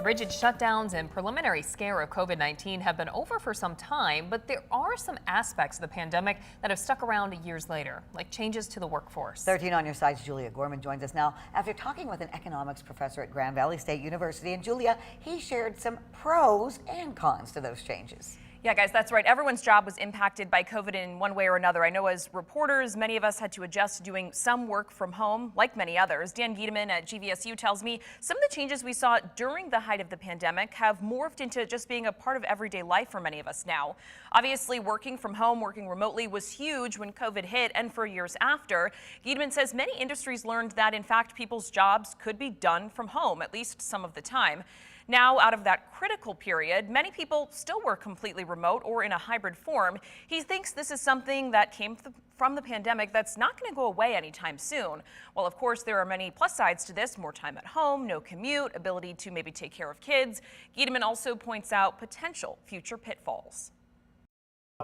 Rigid shutdowns and preliminary scare of COVID-19 have been over for some time, but there are some aspects of the pandemic that have stuck around years later, like changes to the workforce. 13 on your side's Julia Gorman joins us now after talking with an economics professor at Grand Valley State University. And Julia, he shared some pros and cons to those changes. Yeah, guys, that's right. Everyone's job was impacted by COVID in one way or another. I know as reporters, many of us had to adjust to doing some work from home, like many others. Dan Giedemann at GVSU tells me some of the changes we saw during the height of the pandemic have morphed into just being a part of everyday life for many of us now. Obviously, working from home, working remotely was huge when COVID hit and for years after. Giedemann says many industries learned that, in fact, people's jobs could be done from home, at least some of the time. Now, out of that critical period, many people still work completely remote or in a hybrid form. He thinks this is something that came from the pandemic that's not going to go away anytime soon. Well, of course, there are many plus sides to this: more time at home, no commute, ability to maybe take care of kids. Giedemann also points out potential future pitfalls.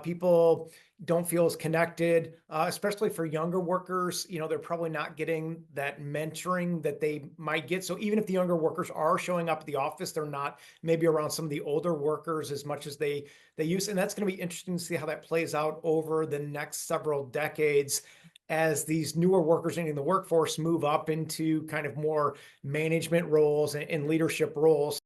People don't feel as connected, especially for younger workers. They're probably not getting that mentoring that they might get. So even if the younger workers are showing up at the office, they're not maybe around some of the older workers as much as they used. And that's going to be interesting to see how that plays out over the next several decades as these newer workers in the workforce move up into kind of more management roles and leadership roles.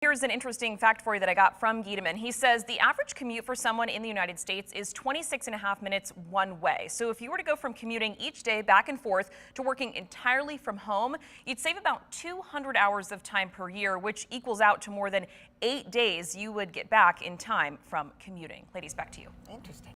Here's an interesting fact for you that I got from Giedemann. He says the average commute for someone in the United States is 26.5 minutes one way. So if you were to go from commuting each day back and forth to working entirely from home, you'd save about 200 hours of time per year, which equals out to more than 8 days you would get back in time from commuting. Ladies, back to you. Interesting.